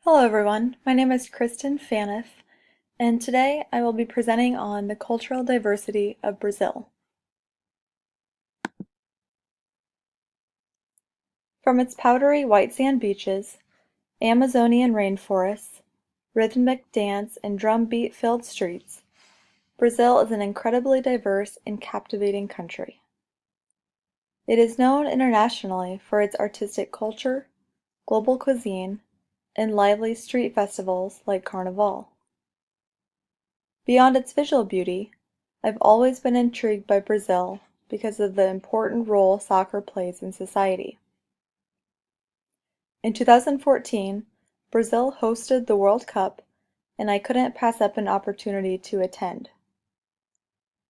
Hello everyone, my name is Kristen Phaneuf, and today I will be presenting on the cultural diversity of Brazil. From its powdery white sand beaches, Amazonian rainforests, rhythmic dance and drumbeat-filled streets, Brazil is an incredibly diverse and captivating country. It is known internationally for its artistic culture, global cuisine, and lively street festivals like Carnival. Beyond its visual beauty, I've always been intrigued by Brazil because of the important role soccer plays in society. In 2014, Brazil hosted the World Cup, and I couldn't pass up an opportunity to attend.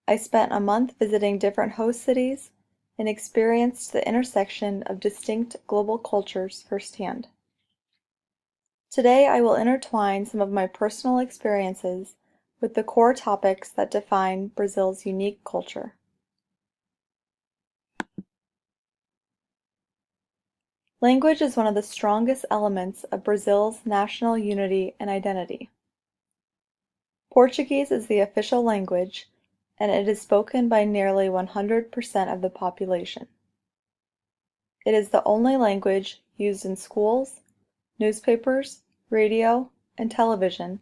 I spent a month visiting different host cities and experienced the intersection of distinct global cultures firsthand. Today I will intertwine some of my personal experiences with the core topics that define Brazil's unique culture. Language is one of the strongest elements of Brazil's national unity and identity. Portuguese is the official language, and it is spoken by nearly 100% of the population. It is the only language used in schools, newspapers, radio, and television,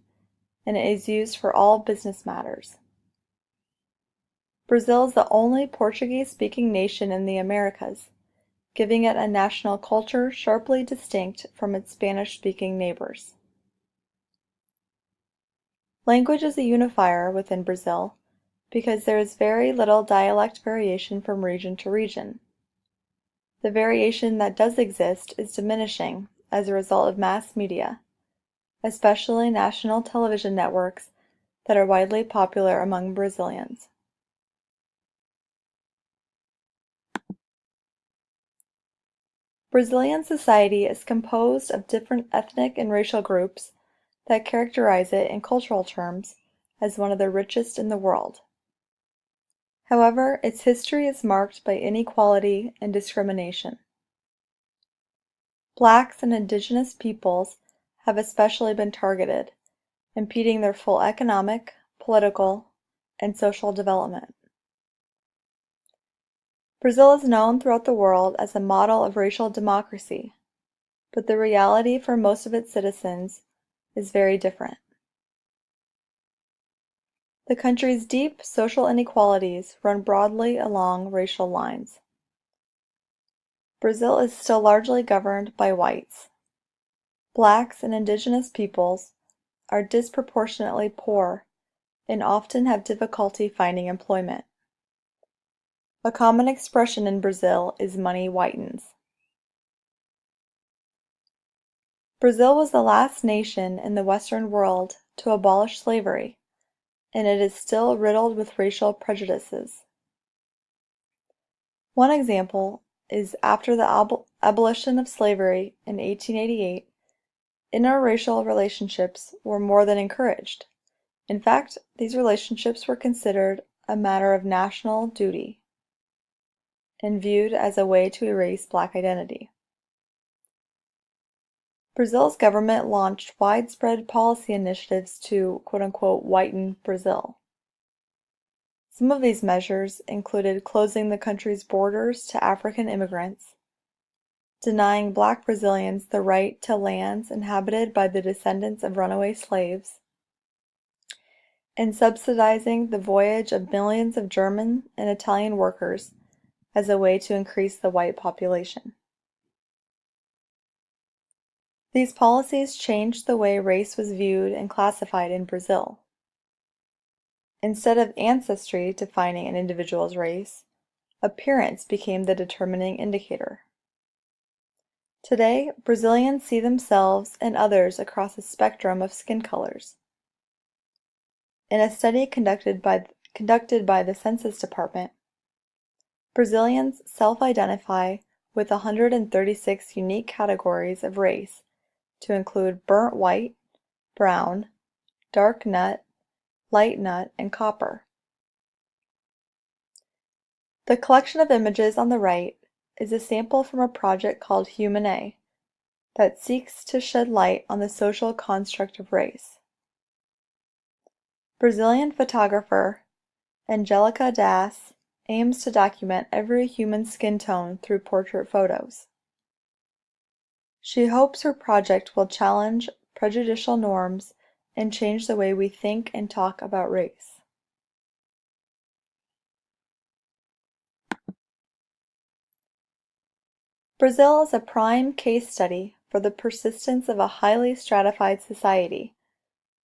and it is used for all business matters. Brazil is the only Portuguese-speaking nation in the Americas, giving it a national culture sharply distinct from its Spanish-speaking neighbors. Language is a unifier within Brazil because there is very little dialect variation from region to region. The variation that does exist is diminishing as a result of mass media, especially national television networks that are widely popular among Brazilians. Brazilian society is composed of different ethnic and racial groups that characterize it in cultural terms as one of the richest in the world. However, its history is marked by inequality and discrimination. Blacks and indigenous peoples have especially been targeted, impeding their full economic, political, and social development. Brazil is known throughout the world as a model of racial democracy, but the reality for most of its citizens is very different. The country's deep social inequalities run broadly along racial lines. Brazil is still largely governed by whites. Blacks and indigenous peoples are disproportionately poor and often have difficulty finding employment. A common expression in Brazil is money whitens. Brazil was the last nation in the Western world to abolish slavery, and it is still riddled with racial prejudices. One example is after the abolition of slavery in 1888, interracial relationships were more than encouraged. In fact, these relationships were considered a matter of national duty and viewed as a way to erase Black identity. Brazil's government launched widespread policy initiatives to quote-unquote whiten Brazil. Some of these measures included closing the country's borders to African immigrants, denying Black Brazilians the right to lands inhabited by the descendants of runaway slaves, and subsidizing the voyage of millions of German and Italian workers as a way to increase the white population. These policies changed the way race was viewed and classified in Brazil. Instead of ancestry defining an individual's race, appearance became the determining indicator. Today, Brazilians see themselves and others across a spectrum of skin colors. In a study conducted by the Census Department, Brazilians self-identify with 136 unique categories of race to include burnt white, brown, dark nut, light nut, and copper. The collection of images on the right is a sample from a project called Human A, that seeks to shed light on the social construct of race. Brazilian photographer Angelica Das aims to document every human skin tone through portrait photos. She hopes her project will challenge prejudicial norms and change the way we think and talk about race. Brazil is a prime case study for the persistence of a highly stratified society,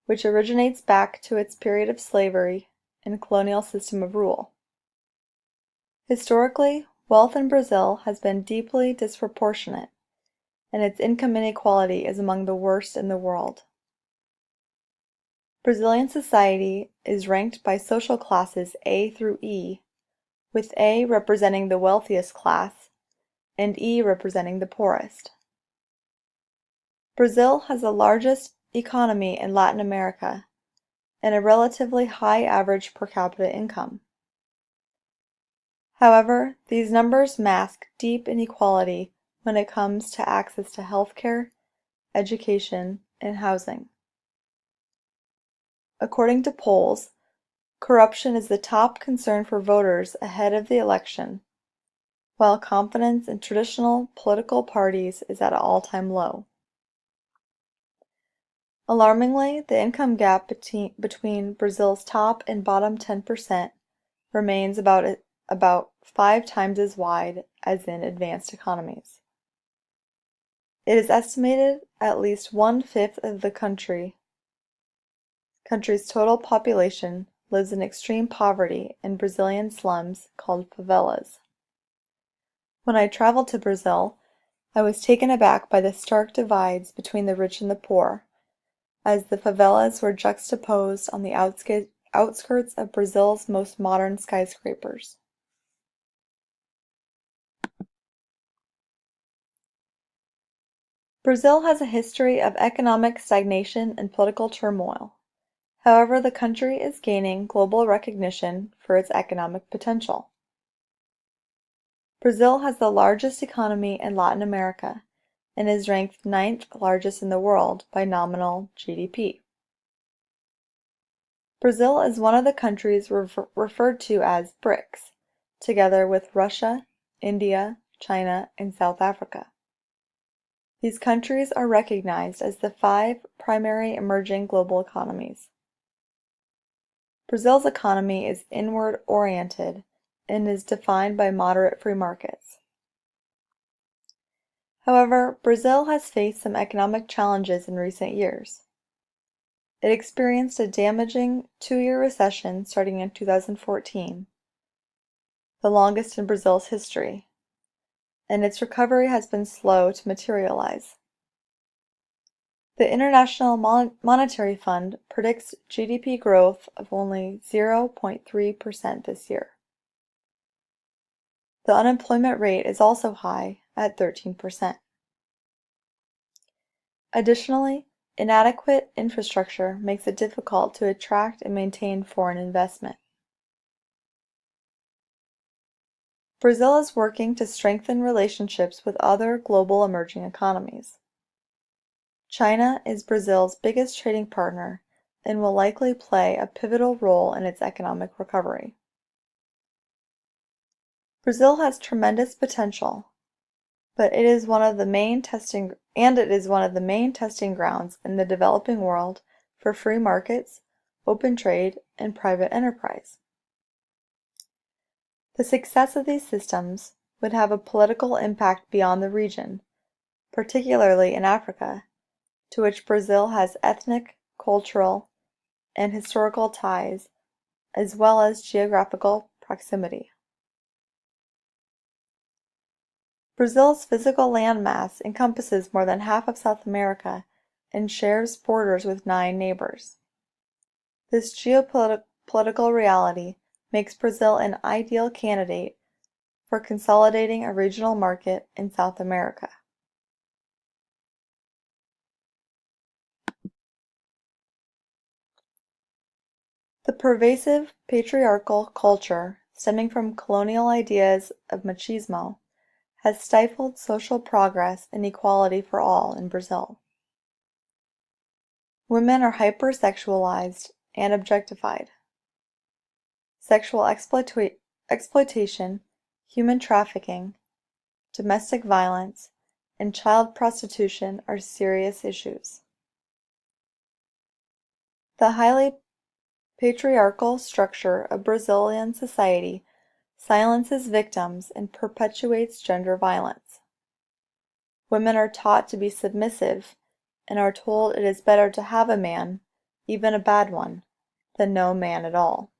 which originates back to its period of slavery and colonial system of rule. Historically, wealth in Brazil has been deeply disproportionate, and its income inequality is among the worst in the world. Brazilian society is ranked by social classes A through E, with A representing the wealthiest class and E representing the poorest. Brazil has the largest economy in Latin America and a relatively high average per capita income. However, these numbers mask deep inequality when it comes to access to healthcare, education, and housing. According to polls, corruption is the top concern for voters ahead of the election, while confidence in traditional political parties is at an all-time low. Alarmingly, the income gap between Brazil's top and bottom 10% remains about 5 times as wide as in advanced economies. It is estimated at least 1/5 of the country's total population lives in extreme poverty in Brazilian slums called favelas. When I traveled to Brazil, I was taken aback by the stark divides between the rich and the poor, as the favelas were juxtaposed on the outskirts of Brazil's most modern skyscrapers. Brazil has a history of economic stagnation and political turmoil. However, the country is gaining global recognition for its economic potential. Brazil has the largest economy in Latin America and is ranked 9th largest in the world by nominal GDP. Brazil is one of the countries referred to as BRICS, together with Russia, India, China, and South Africa. These countries are recognized as the 5 primary emerging global economies. Brazil's economy is inward-oriented and is defined by moderate free markets. However, Brazil has faced some economic challenges in recent years. It experienced a damaging 2-year recession starting in 2014, the longest in Brazil's history, and its recovery has been slow to materialize. The International Monetary Fund predicts GDP growth of only 0.3% this year. The unemployment rate is also high at 13%. Additionally, inadequate infrastructure makes it difficult to attract and maintain foreign investment. Brazil is working to strengthen relationships with other global emerging economies. China is Brazil's biggest trading partner and will likely play a pivotal role in its economic recovery. Brazil has tremendous potential, but it is one of the main testing grounds in the developing world for free markets, open trade, and private enterprise. The success of these systems would have a political impact beyond the region, particularly in Africa, to which Brazil has ethnic, cultural, and historical ties, as well as geographical proximity. Brazil's physical landmass encompasses more than half of South America and shares borders with 9 neighbors. This geopolitical reality makes Brazil an ideal candidate for consolidating a regional market in South America. The pervasive patriarchal culture stemming from colonial ideas of machismo has stifled social progress and equality for all in Brazil. Women are hypersexualized and objectified. Sexual exploitation, human trafficking, domestic violence, and child prostitution are serious issues. The highly patriarchal structure of Brazilian society silences victims and perpetuates gender violence. Women are taught to be submissive and are told it is better to have a man, even a bad one, than no man at all.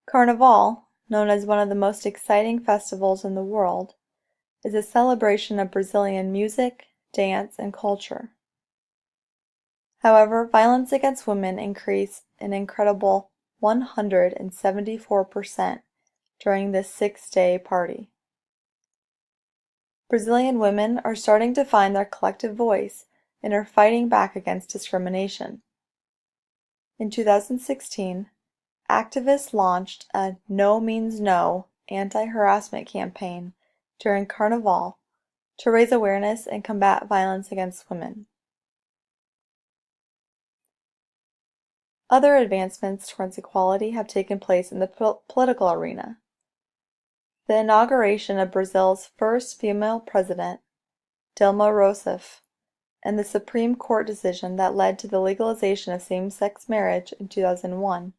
Carnival, known as one of the most exciting festivals in the world, is a celebration of Brazilian music, dance, and culture. However, violence against women increased an incredible 174% during this 6-day party. Brazilian women are starting to find their collective voice and are fighting back against discrimination. In 2016, activists launched a No Means No anti-harassment campaign during Carnival to raise awareness and combat violence against women. Other advancements towards equality have taken place in the political arena. The inauguration of Brazil's first female president, Dilma Rousseff, and the Supreme Court decision that led to the legalization of same-sex marriage in 2001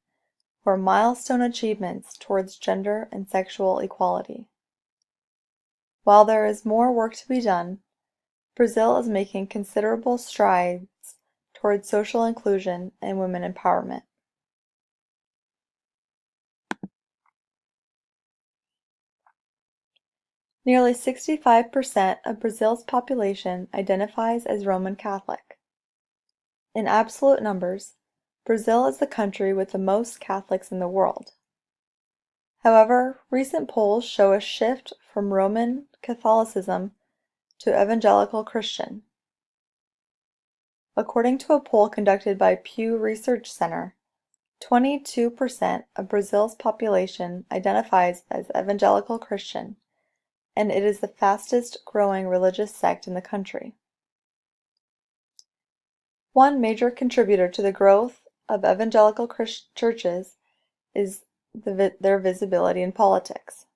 were milestone achievements towards gender and sexual equality. While there is more work to be done, Brazil is making considerable strides towards social inclusion and women empowerment. Nearly 65% of Brazil's population identifies as Roman Catholic. In absolute numbers, Brazil is the country with the most Catholics in the world. However, recent polls show a shift from Roman Catholicism to Evangelical Christian. According to a poll conducted by Pew Research Center, 22% of Brazil's population identifies as Evangelical Christian, and it is the fastest growing religious sect in the country. One major contributor to the growth of evangelical churches is their visibility in politics.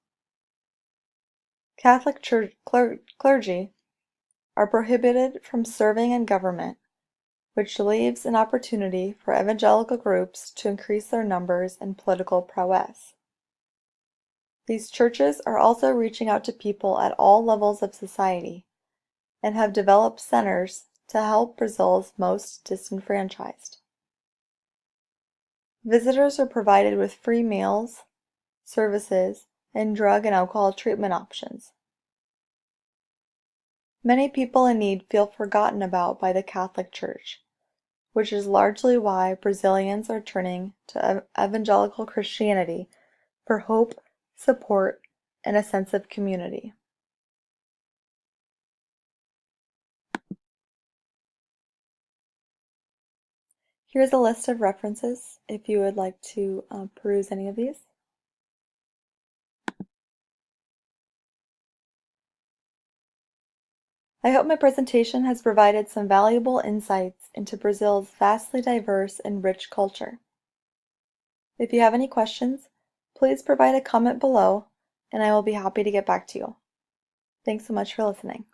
Catholic clergy are prohibited from serving in government, which leaves an opportunity for evangelical groups to increase their numbers and political prowess. These churches are also reaching out to people at all levels of society and have developed centers to help Brazil's most disenfranchised. Visitors are provided with free meals, services, and drug and alcohol treatment options. Many people in need feel forgotten about by the Catholic Church, which is largely why Brazilians are turning to evangelical Christianity for hope, support, and a sense of community. Here's a list of references if you would like to peruse any of these. I hope my presentation has provided some valuable insights into Brazil's vastly diverse and rich culture. If you have any questions, please provide a comment below, and I will be happy to get back to you. Thanks so much for listening.